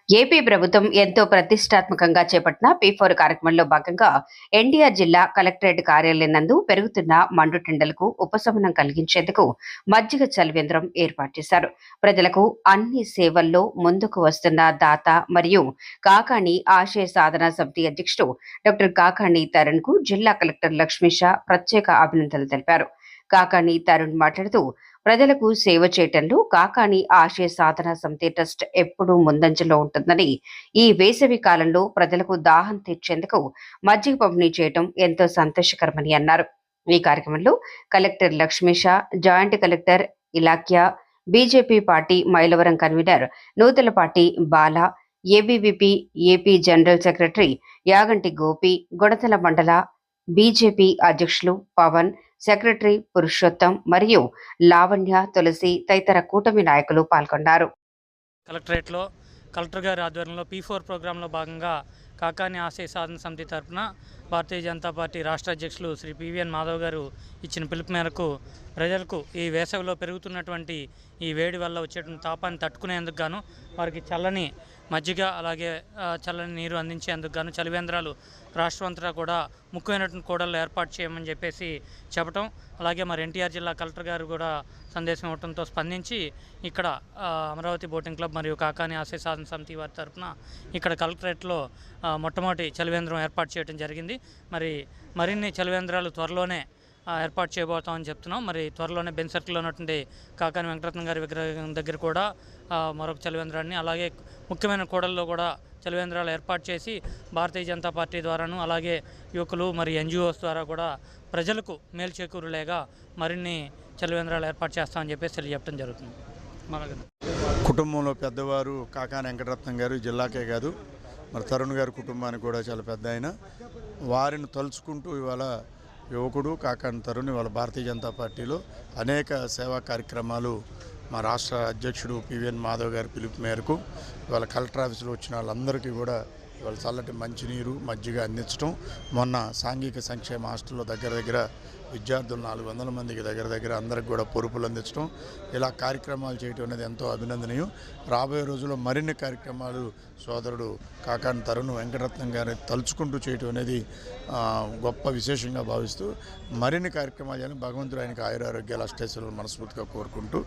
AP ప్రభుత్వం ఎంతో ప్రతిష్టాత్మకంగా చేపట్టిన పీ4 కార్యక్రమంలో భాగంగా ఎన్టీఆర్ జిల్లా కలెక్టరేట్ కార్యాలయం నందు పెరుగుతున్న మండుటెండలకు ఉపశమనం కలిగించేందుకు మజ్జిగ చలివేంద్రం ఏర్పాటు చేశారు. ప్రజలకు అన్ని సేవల్లో ముందుకు వస్తున్న దాత మరియు కాకాణి ఆశయ సాధన సమితి అధ్యక్షుడు డాక్టర్ కాకాణి తరుణ్ కు జిల్లా కలెక్టర్ లక్ష్మీష ప్రత్యేక అభినందనలు తెలిపారు. కాకాణి తరుణ్ మాట్లాడుతూ ప్రజలకు సేవ చేయటంలో కాకాణి ఆశయ సాధన సమితి ట్రస్ట్ ఎప్పుడూ ముందంజలో ఉంటుందని, ఈ వేసవి కాలంలో ప్రజలకు దాహం తీర్చేందుకు మజ్జిగ పంపిణీ చేయడం ఎంతో సంతోషకరమని అన్నారు. ఈ కార్యక్రమంలో collector Lakshmisha, joint collector Ilakhya, BJP party Mylavaram convener Nuthalapati Bala, ABVP AP general secretary Yaganti Gopi, Godatala mandal BJP అధ్యక్షులు పవన్, సెక్రటరీ పురుషోత్తం మరియు లావణ్య, తులసి తదితర కూటమి నాయకులు పాల్గొన్నారు. కలెక్టరేట్లో కలెక్టర్ గారి ఆధ్వర్యంలో పీ4 ప్రోగ్రాంలో భాగంగా కాకాణి ఆశయ సాధన సమితి తరఫున భారతీయ జనతా పార్టీ రాష్ట్ర అధ్యక్షులు శ్రీ పివిఎన్ మాధవ్ గారు ఇచ్చిన పిలుపు మేరకు ప్రజలకు ఈ వేసవిలో పెరుగుతున్నటువంటి ఈ వేడి వల్ల వచ్చేటువంటి తాపాన్ని తట్టుకునేందుకు గాను వారికి చల్లని మజ్జిగ అలాగే చల్లని నీరు అందించేందుకు గాను చలివేంద్రాలు రాష్ట్రమంతటా కూడా ముఖ్యమైనటువంటి కూడళ్ళు ఏర్పాటు చేయమని చెప్పేసి చెప్పటం, అలాగే మరి ఎన్టీఆర్ జిల్లా కలెక్టర్ గారు కూడా సందేశం ఇవ్వడంతో స్పందించి ఇక్కడ అమరావతి బోటింగ్ క్లబ్ మరియు కాకాణి ఆశయ సాధన సమితి వారి తరఫున ఇక్కడ కలెక్టరేట్లో మొట్టమొదటి చలివేంద్రం ఏర్పాటు చేయడం జరిగింది. మరిన్ని చలివేంద్రాలు త్వరలోనే ఏర్పాటు చేయబోతామని చెప్తున్నాం. మరి త్వరలోనే బెన్ సర్కిల్లో ఉన్నటువంటి కాకాణి వెంకటరత్నం గారి విగ్రహం దగ్గర కూడా మరొక చలివేంద్రాన్ని, అలాగే ముఖ్యమైన కూడల్లో కూడా చలివేంద్రాలు ఏర్పాటు చేసి భారతీయ జనతా పార్టీ ద్వారాను, అలాగే యువకులు మరి ఎన్జిఓస్ ద్వారా కూడా ప్రజలకు మేలు చేకూరులేగా మరిన్ని చలివేంద్రాలు ఏర్పాటు చేస్తామని చెప్పేసి తెలియజెప్పడం జరుగుతుంది. కుటుంబంలో పెద్దవారు కాకాణి వెంకటరత్నం గారు జిల్లాకే కాదు మరి తరుణ్ గారి కుటుంబానికి కూడా చాలా పెద్ద ఆయన. వారిని తలుచుకుంటూ ఇవాళ యువకుడు కాకాణి తరుణ్ ఇవాళ భారతీయ జనతా పార్టీలో అనేక సేవా కార్యక్రమాలు మా రాష్ట్ర అధ్యక్షుడు పివిఎన్ మాధవ్ గారి పిలుపు మేరకు ఇవాళ కలెక్టర్ ఆఫీసులో వచ్చిన వాళ్ళందరికీ కూడా ఇవాళ చల్లటి మంచినీరు మజ్జిగ అందించడం, మొన్న సాంఘిక సంక్షేమ హాస్టల్లో దగ్గర విద్యార్థులు 400 మందికి దగ్గర అందరికి కూడా పొరుపులు అందించడం, ఇలా కార్యక్రమాలు చేయడం అనేది ఎంతో అభినందనీయం. రాబోయే రోజుల్లో మరిన్ని కార్యక్రమాలు సోదరుడు కాకాణి తరుణ్ వెంకటరత్నం గారిని తలుచుకుంటూ చేయడం అనేది గొప్ప విశేషంగా భావిస్తూ మరిన్ని కార్యక్రమాలు చేయాలని భగవంతుడు ఆయనకు ఆయురారోగ్యాలు అష్టైశ్వర్యాలు మనస్ఫూర్తిగా కోరుకుంటూ